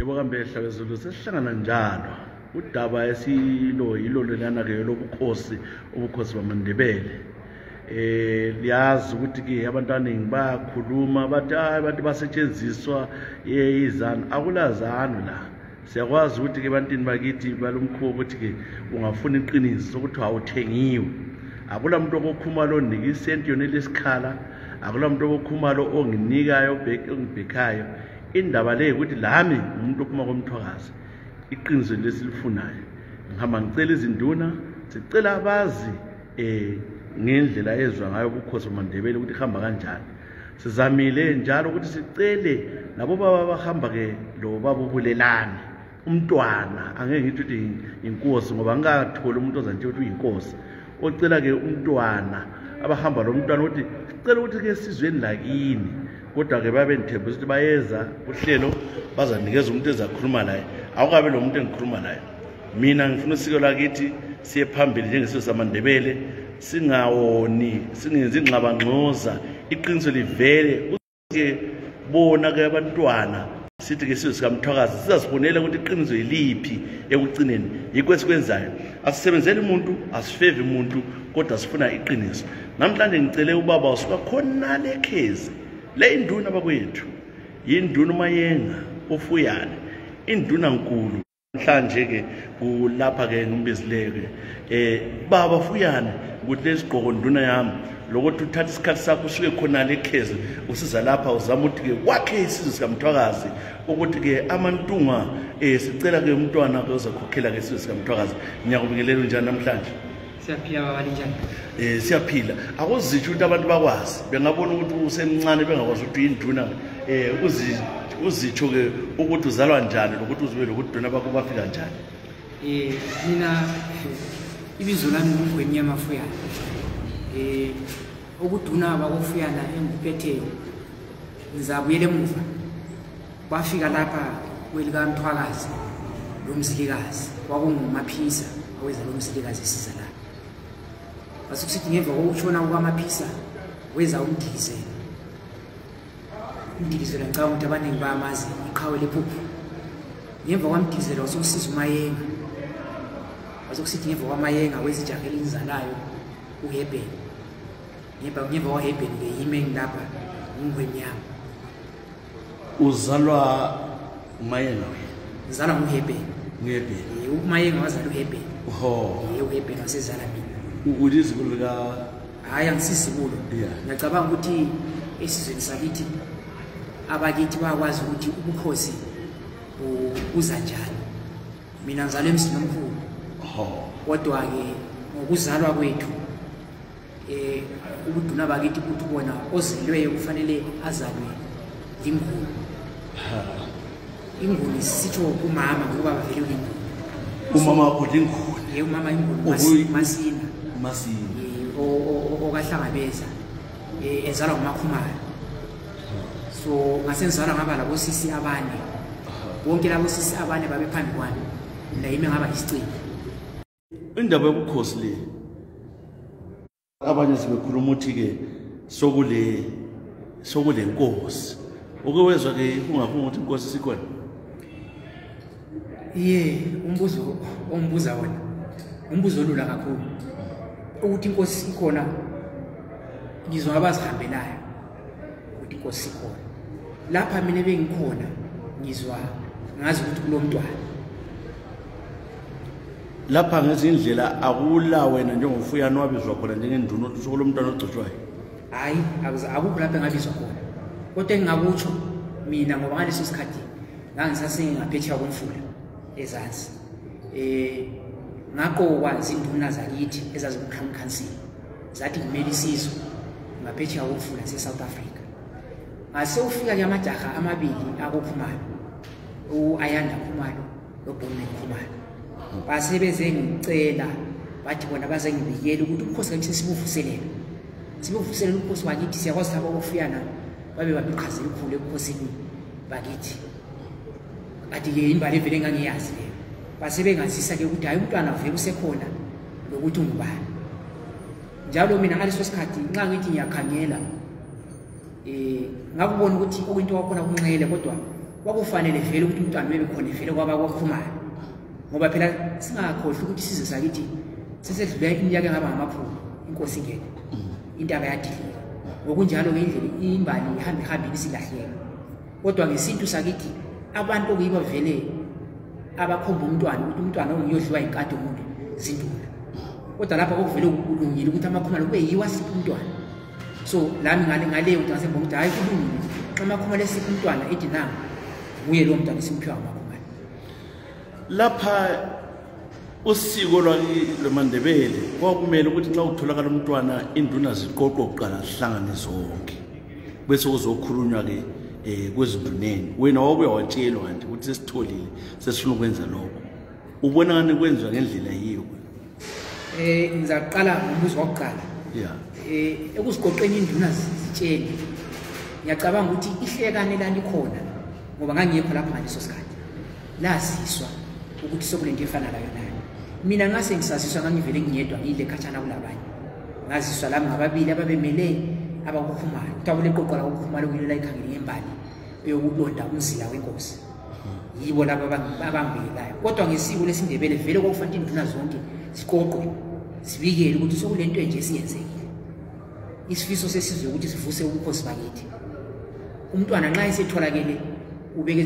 Yebo kambe ehlabezulu sesihlangana njalo udaba esilo lelana ke lobukhosi ubukhosi bamaNdebele. Liyazi ukuthi ke abantwana bayakhuluma bathi abantu basetshenziswa izanu akulazanu la. Siyakwazi ukuthi ke bantini bakithi balomkhubo ukuthi ke ungafuna iqiniso ukuthi awuthengiwe. Akula muntu okhuluma lo nika isenti yona lesikhala, akula muntu okhuluma lo onginikayo ongibhekayo. Indaba le ukuthi lami umuntu ophuma komthwakazi iqiniso lesilifunayo. Ngihamba ngicela izinduna, sicela abazi ngendlela ezwa ngayo ubukhosi bamaNdebele ukuthi ihamba kanjani. Sizamile njalo ukuthi sicele labo baba bahamba ke lo baba ubulelane umntwana angeke ngithi ukuthi inkosi ngoba ngakatholi umuntu ozantshela ukuthi uyinkosi. Ocela ke umntwana abahamba lo mntwana ukuthi sicela ukuthi ke sizweni lakini kodwa ke babe nithemba ukuthi bayeza uhlelo bazanikeza umuntu ezakhuluma naye. Awukabe lo muntu engikhuluma naye. Mina ngifuna usiko lakithi siye phambili njengesizwe samaNdebele, singawoni singenzi ingxabangxoza, iqiniso livele ke bona ke abantwana sithi ke isizwe sikaMthwakazi sizasibonela ukuthi iqiniso yiliphi ekugcineni. Yikho esikwenzayo, asisebenzeli umuntu, asifevi umuntu, kodwa sifuna iqiniso. Namhlanje ngicele ubaba usuka khona lekhezi le induna bakwethu yinduna uMayenga ofuyane, induna nkulu. Namhlanje ke kulapha ke ngombizileke baba Fuyane ukuthi lesigqoko nduna yami lokuthi uthatha isikhathi sakho usuke khona lekhezi usiza lapha uzama ukuthi ke wakhe isizwe sikaMthwakazi ukuthi ke amantunga sicela ke umntwana ozakhokhela ke isizwe sikaMthwakazi. Ngiyakubingelela njani namhlanje? Siyaphila baba linjani? Siyaphila. Akuzitsho ukuthi abantu bakwazi bengabona ukuthi usemncane bengakwazi ukuthi uyinduna uzitsho ke ukuthi uzalwa njani lokuthi uzibe lokuthi dona bakho bafika njani. Mina ibizo lami ngumgwenyama Fuyane. Ukuduna bakufuyana engiphethe ngizabuyela emuva. Bafika lapha kwelika Mthwakazi lo mzilikazi kwakunguMaphisa oweza lo mzilikazi esiza la. Basukusithi ngemva kokutshona kukaMaphisa weza umdilizela. Umdilizela ngicabanga ukuthi abaningi bayamazi iqhawe lephuphu. Ngemva kwamdilizela wasukusiza uMayenga. Basukusithi ngemva kwaMayenga wezijahela inzalayo uHebeni. Ngemva kwaHebeni ke yime ngilapha ngumgwenyama. Uzalwa uMayenga wena? Ngizalwa nguHebeni. NguHebeni. uMayenga wazala uHebeni. uHebeni wasezala mina. Uliziko lika hayi angisizibulo. Ngicabanga ukuthi esizweni sakithi abakithi bakwazi ukuthi ubukhosi buza njani. Mina ngizalwe emzini omkhulu. Kodwa ke ngokuzalwa kwethu ubuduna bakithi ukuthi bona ozelweyo kufanele azalwe inguni. Inguni sitho umama ngoba bavele inguni. Umama wakho inguni? Umama inguni Masina. Okahlangabeza ezalwa nguMakhumalo. So ngasenzalwa ngaba labo sisi abane. Bonke labo sisi abane babe phambi kwami. La yimi ngaba isiciko. Indaba yobukhosi le abanye sibekhuluma ukuthi ke sokule nkosi. Ukwezwa ke ungafuna ukuthi inkosi sikhona? Umbuzo ombuza wona. Umbuzo olula kakhulu. Ukuthi inkosi ikhona ngizwa abazihambelayo ukuthi inkosi ikhona. Lapha mina bengikhona ngizwa ngazi ukuthi kulomntwana. Lapha ngezindlela akula wena njengomfuyane wabizwa khona njengenduna ukuthi usuku lomntwana ogcotshwayo? Hayi, akukho lapha engabizwa khona. Kodwa engingakutsho mina ngoba ngaleso sikhathi ngangisasengaphetsheya komfula eZansi. Ngaqokwa izinduna zakithi ezazimkhankhansini. Zathi kumele isizwe ngaphetsheya komfula se-South Africa. Ngase ufika ke amajaha amabili akoKhumalo, uAyanda Khumalo noBonnie Khumalo. Basebeze ngicela bathi bona baze ngibikele ukuthi ubukhosi kathi sibuvuselela. Sibuvuselela ubukhosi bakithi siyakwazi labo bofuyana babe babiqhazela ukukhulu ebukhosini bakithi. Bathi ke imbali evele engangiyazi leyo. Basebengazisa ke ukuthi hayi umntwana vele usekhona lokuthi ungubani. Njalo mina ngaleso sikhathi nxa ngithi ngiyakhangela ngakubona ukuthi okwinto wakhona kunxele kodwa kwakufanele vele ukuthi umntwana bebe khona vele kwabakwaKhumalo ngoba phela singakhohlwa ukuthi sizwe sakithi sesedlule iminyaka engaba ngamakhulu inkosi ingeke intaba yadilika ngokunjalo ke indlela imbali ihambile isilahleka kodwa ngesintu sakithi abantu okuyiba vele abakhomba umntwana ukuthi umntwana ongiyodliwa inkadi umuntu zinduna kodwa lapha kokuvele kulungile ukuthi amaKhumalo kube yiwa siphi umntwana so lami ngaleyo nto ngasembona ukuthi hayi kulungile xa amaKhumalo esiphi umntwana ethi nanga uye lo mntwana esimphiwa amaKhumalo lapha usiko lwamaNdebele kwakumele ukuthi nxa utholakala umntwana induna ziqoqo kuqala zihlangane zonke bese kuzokhulunywa ke kwezinduneni wena wabuya watshelwa nje ukuthi sesitholile sesifuna ukwenza lokho ubona ngani kwenziwa ngendlela yiyo ngizaqala ngombuzo wokuqala ekuziqoqeni induna zitshele ngiyacabanga ukuthi ihlekane lalikhona ngoba ngangiyekho lapha ngaleso sikhathi laziswa ukuthi sokulento efana nayo nayo mina ngase ngisaziswa ngangivele ngiyedwa ngile khatshana kulabanye ngaziswa lami ngababili ababemele abakuKhumalo utabule qoqola ukuKhumalo kuyilela ikhangele ngembali eyokulonda umzila wenkosi yibo laba abambelayo kodwa ngesiko lesindebele vele kwakufanele induna zonke siqoqwe sibikele ukuthi sokulento nje siyenzekile isifiso sesizwe ukuthi sivuse ubukhosi bakithi umntwana nxa esetholakele ubeke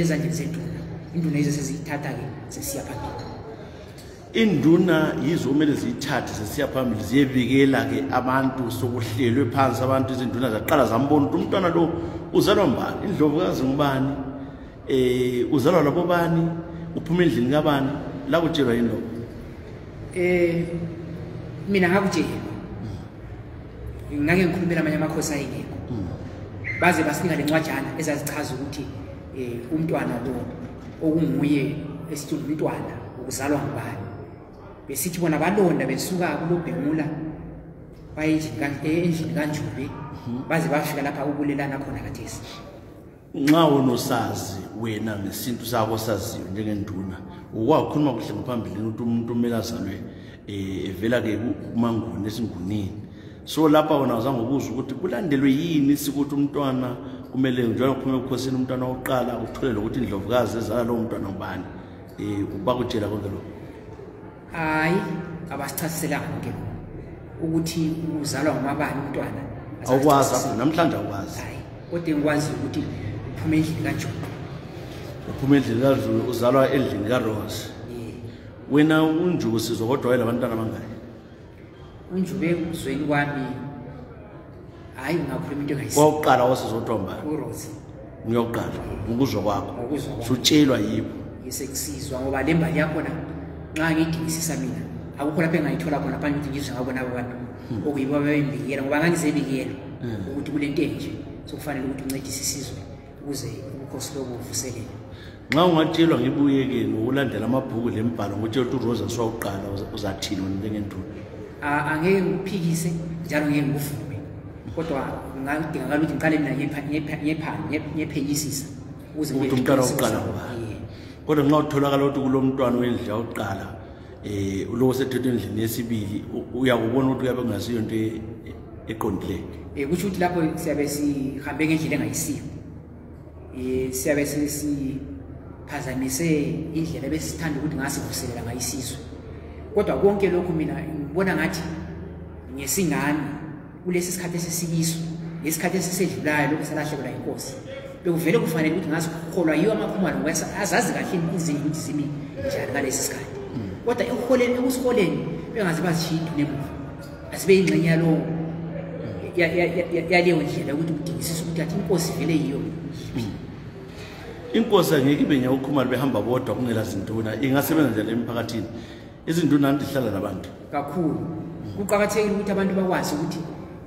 ezandleni zenduna induna izo seziyithatha ke sesiya phambili induna yizo kumele ziyithathe sesiya phambili ziyebikela ke abantu sokuhlelwe phansi abantu izinduna zaqala zambona ukuthi umntwana lo uzalwa mbani indlovukazi ngubani uzalwa labo bani uphuma endlini kabani la kutshelwa yini lokho mina ngakutshelwa ngake ngikhulumela amanye amakhosi ayingekho baze basinika lencwajana ezazichaza ukuthi umntwana lo okunguye esithi umntwana ukuzalwa ngubani besithi bona balonda besuka kulobhengula endlini kaNjube baze bafika lapha ubulelana khona kathesi nxa unosazi wena ngesintu sakho saziyo njengenduna ukwakhuluma kuhle ngaphambili ukuthi umuntu umele azalwe evela ke kumanguni esingunini so lapha wona uzange ubuza ukuthi kulandelwe yini sikuthi umntwana kumele njalo kuphume ebukhosini umntwana oqala utholele ukuthi indlovukazi ezala lo mntwana ngubani bakutshela konke lokho hayi abasichaziselanga konke ukuthi uzalwa ngumabani umntwana awukwazi namhlanje awukwazi hayi kodwa ngikwazi ukuthi uphume endlini kaNjube uphume endlini kaNjube uzalwa endlini kaRose wena uNjube sizwe kodwa wena abantwana abangaki uNjube uzweni kwami hayi ngakhuluma into engayisi kwaqala wasizodwa uRose ngiyoqala ngokuzwa kwakho sutshelwa yibo yisekusizwa ngoba le mbali yakhona nxa ngidingisisa mina akukho lapho engayithola khona phambi ukuthi ngizwe ngabona abantu okuyibo abembikela ngoba ngangizebikela ukuthi kule nto enje sokufanele ukuthi uncedise isizwe ukuze ubukhosi lobo buvuselele nxa ungatshelwa ngibuye ke ngokulandela amabhuku lembhalo ngotshela ukuthi uRosa siwaqala uzathini njengenduna angeke ngiphikise njalo ngeke ngivume kodwa ngadingakala ukuthi ngiqale mina ngephenyisisa ukuze ukuthi umntwana oqala kodwa nxa utholakala ukuthi kulo mntwana wendlu yokuqala ulo sethethe endlini yesibili uyakubona ukuthi uyabe ngasiyo into eqondileyo kusho ukuthi lapho siyabe sihambe ngendlela engayisiyo siyabe siphazamise indlela besithanda ukuthi ngasivuselela ngayisizwe kodwa konke lokhu mina ngibona ngathi ngesingami kulesi sikhathi esisikiso lesikhathi esisedlulayo lokho salahlekelwa inkosi bekuvele kufanele ukuthi ngazikholwa yiwo amaKhumalo ngoba azazi kahle izinto ukuthi zimi njani ngalesi sikhathi kodwa ekusiholeni bengazi bazishiya into nemuva asibe ingxenye yaleyo ndlela ukuthi kudingisisa ukuthi athi inkosi vele yiyo inkosi angeke ibe nyawoKhumalo behamba bodwa kungela zinduna ingasebenza njalo emphakathini izinduna ndihlala nabantu kakhulu kuqhakathekile ukuthi abantu bakwazi ukuthi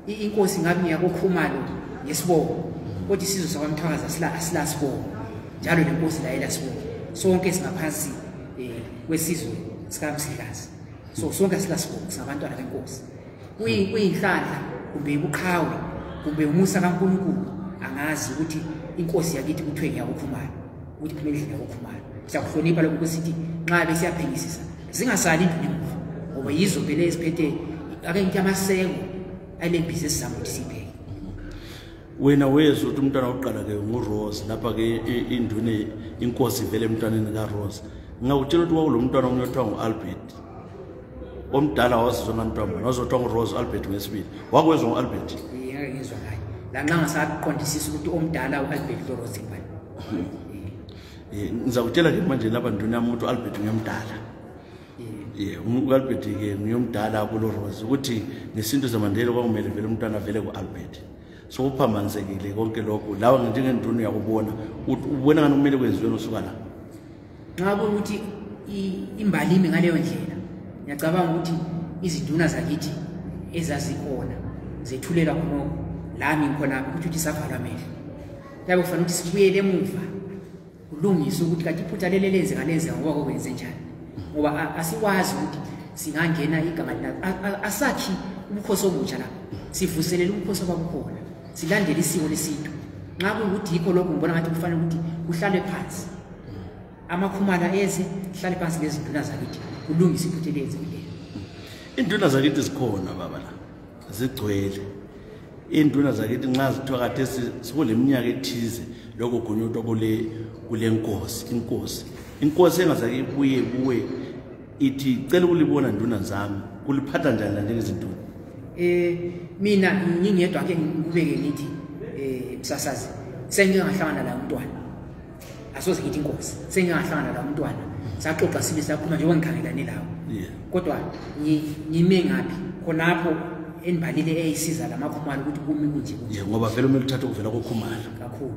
inkosi ngabe ngiyakoKhumalo ngesibongo kodwa isizwe sakwaMthwakazi asilasibongo njalo lenkosi la elasibongo sonke singaphansi kwesizwe sikaMsikazi so sonke asilasibongo singabantwana benkosi kuyinhlanhla kumbe ubuqhawe kumbe umusa kaNkulunkulu angazi ukuthi inkosi yakithi kuthiwe ngiyakoKhumalo ukuthi kumele indlela yakoKhumalo siyakuhlonipha lokho kwesithi nxa besiyaphenyisisa zingasali into nemuva ngoba yizo vele eziphethe ake ngithi amaseko alembhizi esizama ukuthi sibheke wena wezwa ukuthi umntwana oqala ke nguRose lapha ke indune inkosi vele emntwaneni kaRose ngakutshela ukuthi kwakulo mntwana omnyothiwa nguAlbert omdala wazizwa ngantwana wazothiwa nguRose Albert ngesibili wakwezwa nguAlbert ngeke ngizwa ngayo la nxa ngasaqondisisa ukuthi omdala uAlbert Rose ngibani ngizakutshela ke manje lapha nduna yami ukuthi uAlbert ngiyomdala uAlbert ke ngiyomdala kulo Rose ukuthi nesinto zaMandela kwakumele vele umntwana vele kuAlbert so uphambansekile konke lokho lawa njengenduna yakubona ubona ngani kumele kwenziwe nosuka la ngabe ukuthi imbalimi ngaleyo ndlela ngiyacabanga ukuthi izinduna zakithi ezazikhona zethulela khonoko lami ngikhona ukuthi savala amehlo yabe kufanele ukuthi sibuyele emuva kulungise ukuthi kanti iphutha leli lenze ngoba kokwenze njani ngoba asikwazi ukuthi singangena igama asakhi ubukhosi obutsha lapha sivuselele ubukhosi obabukhona silandele isiko lesintu nxa kuyikuthi yikho lokho ngibona ngathi kufanele ukuthi kuhlale phansi amakhumala eze hlale phansi lezinduna zakithi kulungise iphutha elenzekileyo induna zakithi zikhona baba la zigcwele induna zakithi nxa zithiwa kade sikuleminyaka ethize lokho gunyotwa kule inkosi engazake ibuye ithi cela ukulibona nduna zami kuliphatha njani la njengezinduna mina ngingedwa ke ngikubeke ngithi msasazi sengingahlangana la umntwana asoze ngithi inkosi sengingahlangana la umntwana saxoxa sibe sakhuluma nje ngikhangelane lawo kodwa ngime ngapi khonapho enibhalile eyisiza lamakhumalo ukuthi kumi kunje ngoba vele umele uthathe ukuvela kokhumalo kakhulu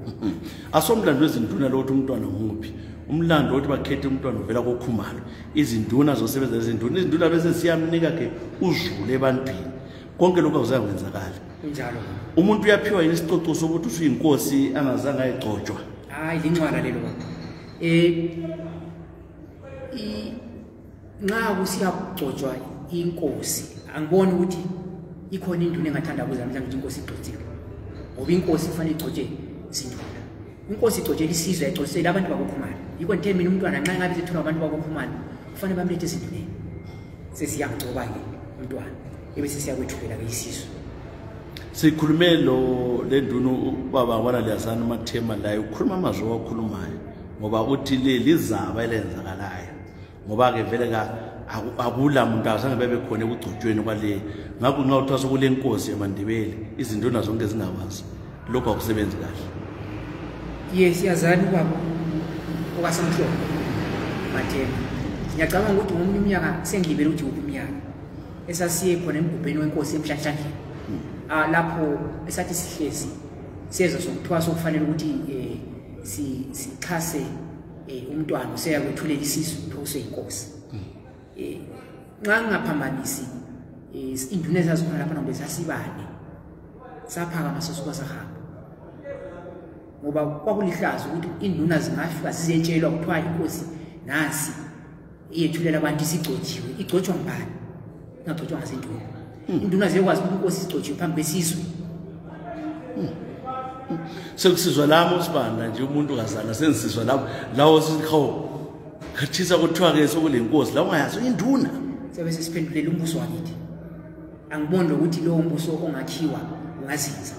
asomlando wezinduna lokuthi umntwana nguphi umlando wokuthi bakhethe umntwana uvela kokhumalo izinduna zosebenza izinduna bese siyamnika ke uzulu ebantwini konke lokho akuzakwenzakala njalo umuntu uyaphiwa yini isicoco sokuthi usuyinkosi angazange ayigcotshwa hayi lincwala lelo baba nxa kusiyagcotshwa inkosi angiboni ukuthi ikhona induna engathanda kuza mhlawumbe inkosi igcotshiwe ngoba inkosi kufanele igcotshwe izinduna inkosi igcotshela isizwe ayigcotsele abantu bakokhumalo yikho ngithe mina umntwana nxa ngabe sethula abantu bakokhumalo kufanele bamlethe ezinduneni sesiyamgcoba ke umntwana ebese siyakwethulela ke isizwe sikhulume le nduna ubaba wabona liyazana uMathema la ukhuluma amazwi awakhulumayo ngoba uthi lizaba elenzakalayo ngoba ke vele akula muntu azange bebe khona ekugcotshweni kwale ngakho nxa uthwasa kule nkosi yaMandebele izinduna zonke zingakwazi lokho akusebenzi kahle yes yazani ubaba okasamhlophe Mathema ngiyacabanga ukuthi ngomunye umnyaka sengibele ukuthi ukuminyaka esasiye khona emgubheni wenkosi emhlanhlandleni lapho esathi sihlezi siyeza sokuthwasa okufanele ukuthi sixhase umntwana useya kwethulela isisu phose inkosi nxa ngaphambanisi induna ezazikhona lapha nombe sasibane saphaka masosuka sahamba ngoba kwakulihlazo ukuthi induna zingafika zizetshelwa kuthiwa inkosi nasi iyethulela abantu isigcotshiwe igcotshwa ngubani ingagcotshwa ngasenduna induna ziyakwazi ukuthi inkosi igcotshiwe phambi kwesizwe sekusizwa lami usibanda nje umuntu kazana sensizwa lawo sikhawu khathisa kuthiwa ke sokule nkosi la ungayazi induna siyabe sesiphendulela umbuso wakithi angiboni lokuthi lo umbuso ongakhiwa ungazinza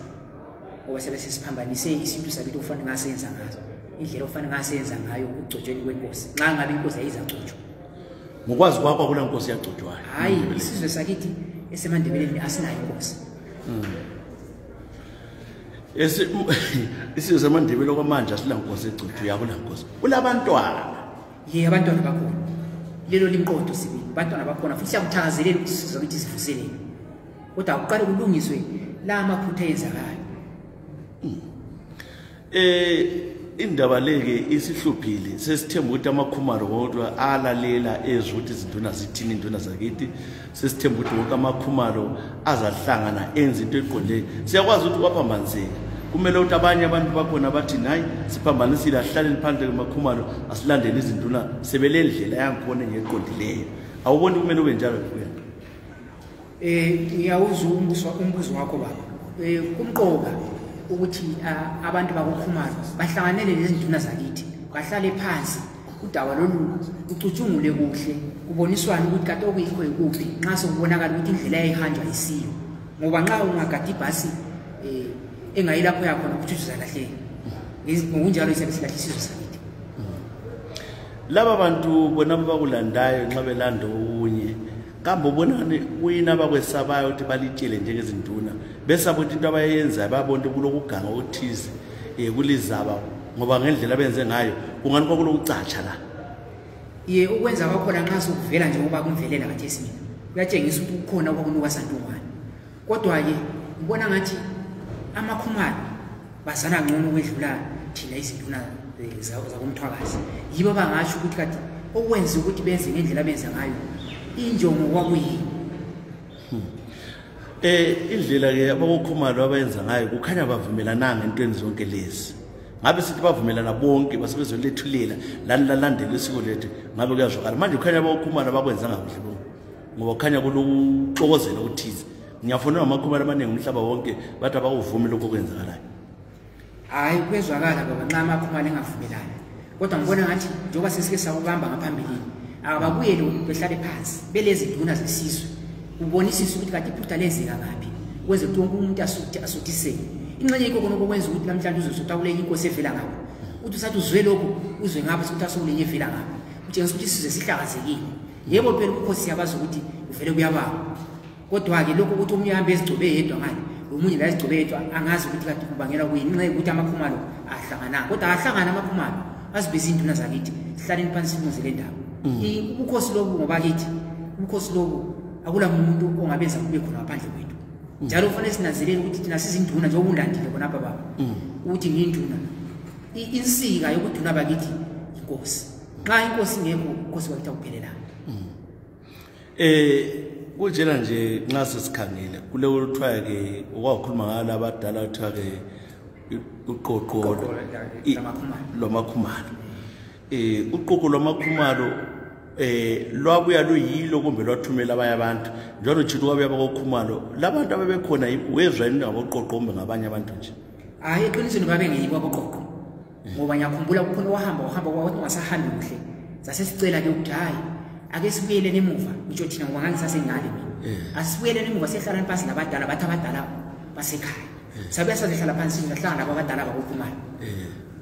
ngoba siyabe sesiphambanise isintu sakithi okufanele ngasenza ngazo indlela okufanele ngasenza ngayo ukugcotshweni kwenkosi nxa ngabe inkosi ayizagcotshwa ngokwazi kwakho kula nkosi yagcotshwa hayi isizwe sakithi eseMandebeleni asinayo inkosi isizwe saMandebele kwamanje asila nkosi egcotshwa yakula nkosi kulabantwana abantwana bakhona lelo limqondo sibili abantwana bakhona futhi siyakuthakazelela ukuthi sizwe ukuthi sivuselele kodwa uqale kulungiswe la amaphutha enzakayo indaba leke isihluphile sesithemba ukuthi amakhumalo kodwa alalela ezuthi izinduna zithini induna zakithi sesithemba ukuthi wonke amakhumalo azahlangana enza into eqonde siyakwazi ukuthi kwaphambanzeka kumele ukuthi abanye abantu bakhona bathi nayi siphambanisile ahlaleni phandle kwamakhumalo asilandele izinduna sebelendlela yangikhona ngeqondileyo awuboni kumele ube njalo kuya ngiyawuzwa umbuzo wakho baba kumqoka ukuthi abantu bakokhumalo bahlanganele nezinduna zakithi bahlale phansi udaba lolu ucutshungule kuhle kuboniswana ukuthi kade okuyikho ikuphi nxa sokubonakala ukuthi indlela yayihanjwa isiyo ngoba nxa ungagada ibhasi engayilapho yakhona ukuthi uzalahleka ngokunjalo isiyabe silahle isizwe sakithi. Laba bantu bona bakulandayo nxa belanda unye kambe ubonani kuyina abakwesabayo ukuthi balitshele njengezinduna besaba ukuthi into abayenza babonke kulokuganga okuthize kulizaba ngoba ngendlela benze ngayo kungani kwakulokucatsha la. Ye ukwenza kwakhona nxa sokuvela nje ngoba kumvelela kathesi mina kuyatshengisa ukuthi kukhona okwakunuka santungwane. Kodwa-ke ngibona ngathi amakhumalo bazana ngcono ukwedlula thina izinduna zakomthwakazi. Yibo bangasho ukuthi kati okwenza ukuthi benze ngendlela benza ngayo injongo kwakuyini. Indlela-ke abakokhumalo abayenza ngayo kukhanya bavumelananga entweni zonke lezi. Ngabe sithi bavumelana bonke basebezolethulela lani lalandela isiko lethu ngabe kuyazwakala. Manje kukhanya abakokhumalo abakwenza ngakuhle bonke ngoba kukhanya kulokuxokozela okuthize. Ngiyafonela amakhumalo amaningi umhlaba wonke bathi abakuvumi lokho kwenzakalayo. Hayi kwezwakala baba nxa amakhumalo engavumelani. Kodwa ngibona ngathi njengoba sesike sakubamba ngaphambilini ababuyele behlale phansi belezi nduna zesizwe ubonisisa ukuthi kade iphutha lenzeka ngaphi kwenze ukuthi wonke umuntu asuthiseke. Ingxenye yikho khona okwenza ukuthi namhlanje uzosutha kule inkosi evela ngapha uthi usathi uzwe lokho uzwe ngapha ukuthi asokulenye evela ngapha utshengisa ukuthi isizwe sihlakazekile. Yebo phela ubukhosi yabazi ukuthi uvele kuyababa. Kodwa-ke lokho ukuthi omunye ahambe ezigcobe yedwa ngale omunye la ezigcobe yedwa angazi ukuthi kade kubangela kuyini. Nxa yokuthi amakhumalo ahlangananga kodwa ahlangana amakhumalo azibeze induna zakithi sihlaleni phansi simuzele ndaba. Ubukhosi lobu ngoba kithi ubukhosi lobu akula muntu ongabenza kube khona ngaphandle kwethu. Njalo kufanele sinanzelele ukuthi thina sizinduna nje okulandile khona apha baba ukuthi nginduna insika yokuduna bakithi inkosi. Xa inkosi ingekho inkosi bakithi akuphelelanga. Kunjena nje nxa sesikhangele kule kuthiwa-ke okwakhuluma ngalo abadala kuthiwa-ke uqoqo lwamakhumalo. Uqoqo lwamakhumalo lwabuya luyilo kumbe lwathumela abanye abantu njalo nje kwabuya abakokhumalo labantu ababekhona wezwa yini ngaboqoqo kumbe ngabanye abantu nje. Hayi eqinisweni babe ngeyibo aboqoqo ngoba ngiyakhumbula kukhona wahamba kwathi ungasahambi kuhle sasesicela-ke ukuthi hayi ake sibuyele nemuva ngisho thina ngoba ngangisasengale mina asibuyele nemuva sehlalani phansi nabadala bathi abadala basekhaya sabuya sazehlala phansi ngahlanga nabo abadala bakokhumalo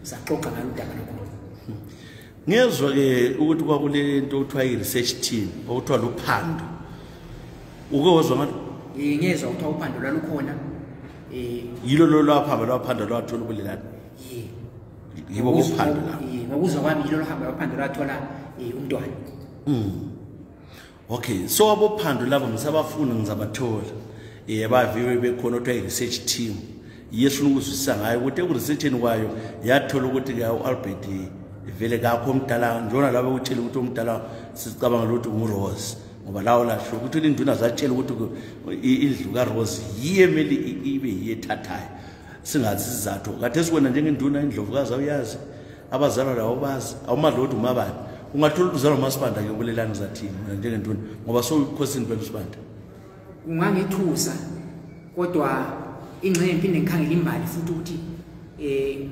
saxoxa ngalo udaba lokho. Ngezwa-ke ukuthi kwakule nto okuthiwa i-research team okuthiwa luphando uke wezwa ngalo? Ngezwa kuthiwa uphando lwalukhona yilo lwaphando lwathola ubulelani yibo bophando la ngokuzwa kwami yilo lwaphando lwathola umntwana. Okay, so abophando labo ngisabafuna ngizabathola baviwe bekhona okuthiwa i-research team yesifuna ukuzwisisa ngayo ukuthi ekuresearcheni kwayo yathola ukuthi-ke u-Albert vele kakho omdala njona labo utshela ukuthi omdala sicabanga ukuthi nguRose ngoba lawo lasho ukuthi induna zatshela ukuthi indlu kaRose yiye emele ibe yethathayo singazi sizathu kade sikwena njengenduna indlovukazi awuyazi abazalwa lawo bazi awumadla ukuthi umabani ungathola uzalwa uMasibanda ke ubulelani zathini njengenduna ngoba soyikhosini phela uSibanda. Ungangithusa kodwa ingxenye iphinde ngikhangela imbali futhi ukuthi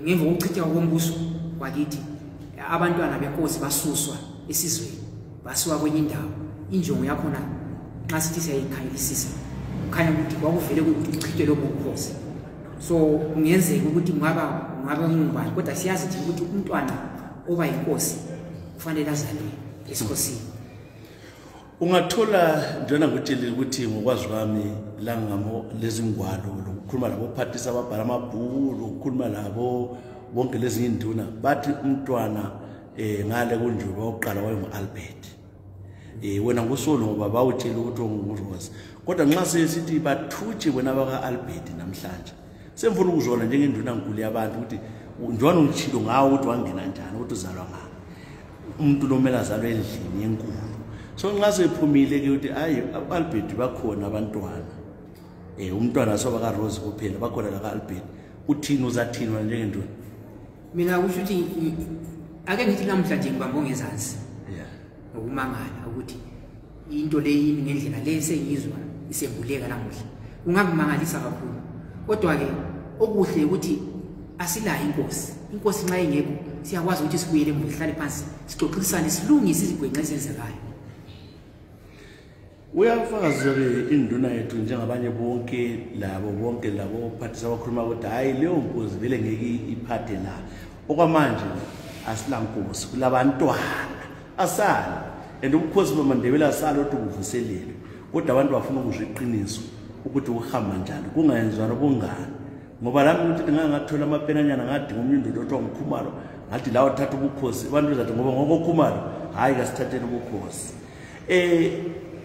ngemva kokuchitheka kombuso kwakithi abantwana benkosi basuswa esizweni basuka kwenye indawo. Injongo yakhona nxa sithi siyayikhangelisisa kukhanya ukuthi kwakuvele ukuthi kuchithwe lobo bukhosi. So kungenzeka ukuthi ngabe ngubani kodwa siyazi ukuthi umntwana oba yinkosi kufanele azalwe esikhosini. Ungathola njena ngikutshelile ukuthi ngokwazi kwami la ngamo lezi ngwalo lokukhuluma labo phathisa ababhala amabhuku lokukhuluma labo bonke lezi induna bathi umntwana ngale kunjuba oqala wayengu-Albert. Wena ngusolo ngoba bawutshela ukuthi nguRose kodwa nxa sesithi bathutshe wena baka-Albert namhlanje semfuna ukuzona njengenduna nkulu yabantu ukuthi njalo ngitshilo ngawo ukuthi wangena njani ukuthi uzalwa ngani umuntu nomela azalwe endlini enkulu. So nxa sephumile-ke ukuthi hayi u-Albert bakhona abantwana umntwana soba kaRose kuphela bakhona la ka-Albert uthini uzathini wena njengenduna? Mina kusho ukuthi ake ngithi namhlanje ngibambe ngezansi ngokumangala ukuthi into le yini ngendlela le sengizwa isembuleka namuhla ungangimangalisa kakhulu. Kodwa-ke okuhle ukuthi asilayo inkosi nxa ingekho siyakwazi ukuthi sibuyele emuva sihlale phansi sixoxisane silungise izigwenxa ezenzekayo. uyafakaza-ke induna yethu njengabanye bonke labo phathisa abakhuluma ukuthi hhayi leyo nkosi vele ngeke iphathe la okwamanje asilankosi kulabantwana asali and ubukhosi bamandebele asali ukuthi buvuselelwe kodwa abantu bafuna ukuzwa iqiniso ukuthi ukuhamba njani kungayenziwa nobungani ngoba lami ukuthi ngingathola amapenanyana ngadinga umntu othiwa nguKhumalo ngathi lawo thatha ubukhosi abantu bezathi ngoba ngokuKhumalo hayi kasithatheni ubukhosi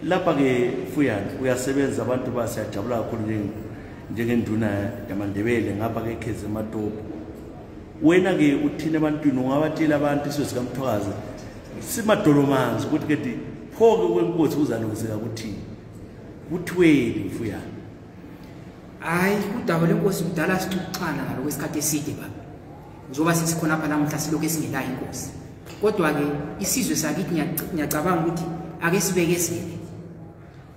lapha ke Fuyani uyasebenza abantu basiyajabula kakhulu njengenduna yamandebele ngapha ke Kheze Matopo wena ke uthina abantwini ungabatshela abantu isizwe sikaMthwakazi simadolomanzi ukuthi ke phoke kwenkosi uzalungiseka kuthini kuthweni Fuyani hayi udaba lenkosi kudala sixuxana ngaloko isikhathi eside baba njoba sesikhona lapha namuhla siloko esingelayo inkosi kodwa ke isizwe sakithi ngiyacabanga ukuthi ake sibekezele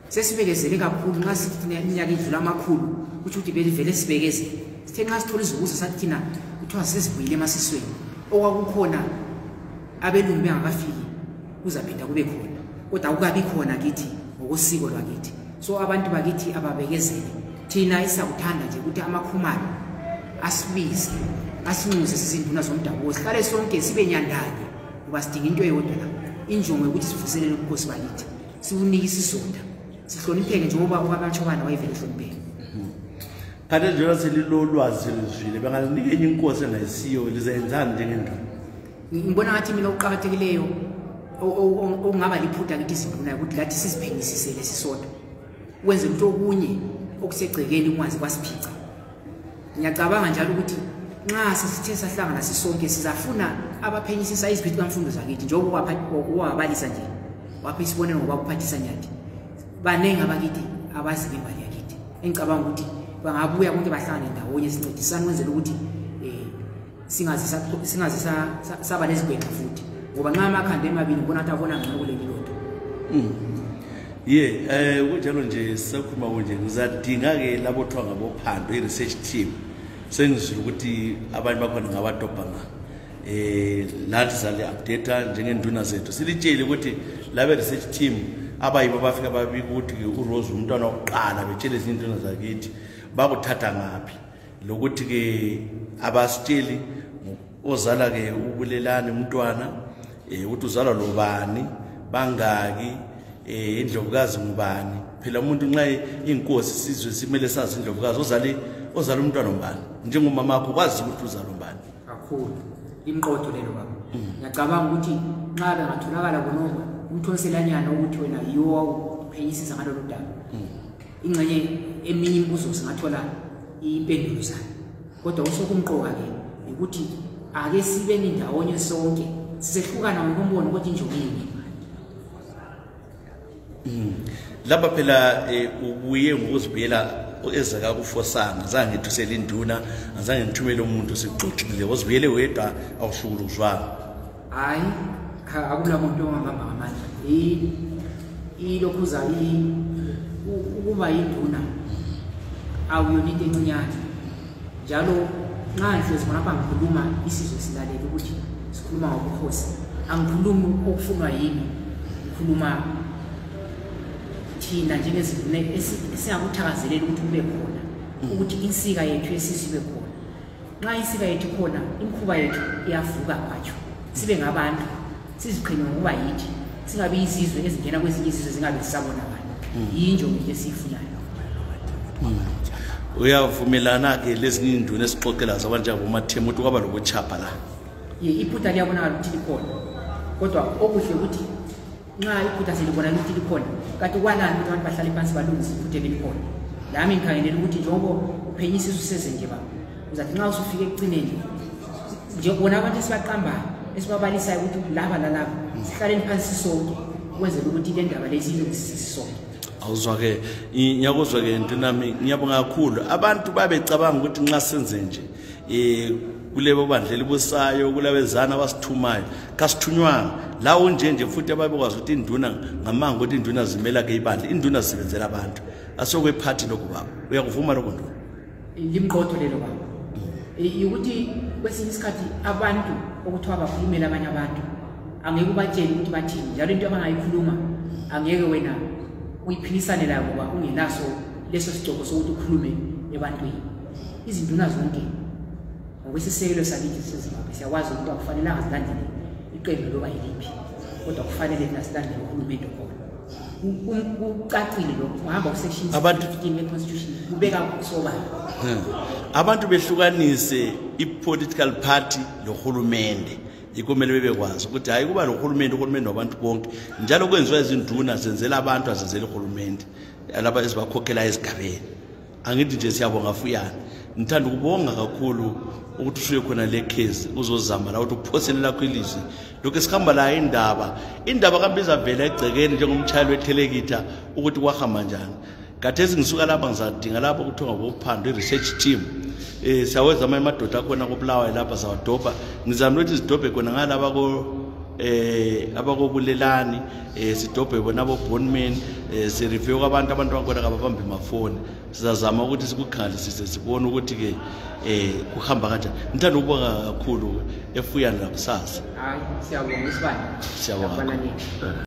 sesibekezele kakhulu nxa sithi iminyaka idlula amakhulu ukuthi belivele sibekezele sithe nxa sithola izibuzo sathi thina kuthiwa sesibuyile emasisweni okwakukhona abelungu bengakafiki kuzaphinda kube khona kodwa akukabi khona kithi ngokosiko lwakithi so abantu bakithi ababekezele thina isakuthanda nje ukuthi amakhumalo asibize asinxuze sizinduna zomdabu sihlale sonke sibe nyandanye ngoba sidinga into eyodwa la injongo yokuthi sivuselele ubukhosi bakithi siwunike isizotha sihlonipheke njengoba ukaMachobana wayevele ehlonipheke kanti njengoba selilolwazi lizwile bengalinike enye inkosi engayisiyo lizenzani njengenduna ngibona ngathi mina uqhakathekileyo ongaba liphutha kithi izinduna ukuthi lathi siziphenyisisele sisodwa wenze into okunye okusegcekeni ukwazi kwasiphica ngiyacabanga njalo ukuthi nxa sisithe sahlangana sisonke sizafuna abaphenyisisa iziphithi kamfundo zakithi njengoba wabalisa nje wapha isibonelo ngoba kuphathisa nyathi banenge abakithi abazi ngembali yakithi engicabanga ukuthi bangabuya konke bahlangane ndawonye sincedisane wenzela ukuthi singazi saba nezigwegxa futhi ngoba nxa amakhanda emabili ngibona ukuthi abona ngcono kule lilodo kunjalo nje sisakhuluma kunje ngizadinga-ke labo kuthiwa ngabophando i-research team sengizile ukuthi abanye bakhona ngabadobhanga lathi sali-update njengenduna zethu silitshele ukuthi labe research team abayibo bafika babika ukuthi uRose umntwana wokuqala betshele ezinye induna zakithi bakuthatha ngaphi lokuthi-ke abasitsheli ozala-ke ubulelane umntwana ukuthi uzalwa lobani bangaki indlovukazi ngubani phela umuntu nxa inkosi sizwe simele sazi indlovukazi ozala umntwana ngubani njengomama wakho kwazi ukuthi uzala ubani kakhulu imqotho lelo baba ngiyacabanga ukuthi nxa bengatholakala konoko umthoniselanyana ukuthi wena yiwo uphenyisisa ngalolu daba ingxenye eminye imibuzo singathola impendulo zayo kodwa osokumqoka-ke ukuthi ake sibe ndawonye sonke sisehlukana ngokombono ukuthi injongo yini lapha phela ubuye ngokuzibuyela ezaka kufosana azange ngithusele induna azange ngithumele umuntu sixoxile uzibuyele wedwa awushukulu uzwanga hayi akula muntu ongahamba ngamandla ilokhuza ukuba induna awuyona into encinyane njalo nxa ngihlezi ngapha ngikhuluma isizwe silalele ukuthi sikhuluma ngobukhosi angikhulumi okufunwa yini ngikhuluma thina njengezinduna esingakuthakazelela ukuthi kube khona ukuthi insika yethu yesizwe ibe khona nxa insika yethu khona imkhuba yethu iyavuka kwatsho sibe ngabantu siziqhenye ngokuba yithi singabe izizwe ezingena kwezinye izizwe zingabe zisabonakala yinjongo esiyifunayo uyavumelana-ke lezinye induna esixoxela zabanjengabomathemu ukuthi kwaba lokuchapha la iphutha liyabonakala ukuthi likhona kodwa okuhle ukuthi nxa iphutha selibona ukuthi likhona kanti kwalani ukuthi abantu bahlale phansi balungise iphutha elikhona lami ngikhangelela ukuthi njengoba uphenyisa isuse nje baba uzathi nxa usufike ekucineni nje bona abantu esibaqambayo esibabalisayo ukuthi laba lalaba sihlaleni phansi sonke ukwenzela ukuthi le ndaba lezi ilungisise sisonke awuzwa-ke ngiyakuzwa-ke ntunami ngiyabonga kakhulu abantu babecabanga ukuthi nxa senze nje kulebo bandlela ibusayo kulabezana abasithumayo kasithunywanga la unjenje futhi ababekwazi ukuthi induna ngamanga ukuthi induna zimela-ke ibandla induna zisebenzela abantu asokwephathi lokhu baba uyakuvuma lokho nduna limqotho lelo baba ukuthi kwesinye isikhathi abantu okuthiwa bakhulumela abanye abantu angeke ubatshele ukuthi bathini njalo into abangayikhuluma angeke wena uyiphilisane la ngoba ungenaso leso sigcobo sokuthi ukhulume ebantwini. Izinduna zonke ngokwesisekelo sakithi seZimbabwe siyakwazi ukuthi akufanelanga zilandele iqembu loba yiliphi, kodwa kufanele thina silandele uhulumende khona. Ucacile lokho uhamba ku-section 15 ye-constitution ubeka sobala. Abantu behlukanise i-political party lohulumende. Ikumele bebekwazi ukuthi hayi kuba uhulumende wabantu bonke, njalo kwenziwa izinduna zenzela abantu azenzela uhulumende laba ezibakhokhela ezigabeni. Angithi nje siyabonga Fuyani, ngithanda ukubonga kakhulu ukuthi usuye khona le case uzozama la ukuthi uphoselela kwilizwi lokho esikhamba la indaba kambiza vela egcekeni njengomchayeli wethelekitha ukuthi kwahamba njani. Kathesi ngisuka lapha ngizadinga lapho kuthiwa ngophando i-research team siyaweza amadoda akhona kubulawa lapha sawadobha, ngizama ukuthi sidobhe khona ngalaba abakobulelani sidobhe bona abo Bondman sireview abantu bakhona ababamba emafoni, sizazama ukuthi sikukhalisise sibone ukuthi ke kuhamba kanjani. Ngithanda ukubonga kakhulu eFuyani lakusasa. Hayi siyabonga isibani. Siyabonga.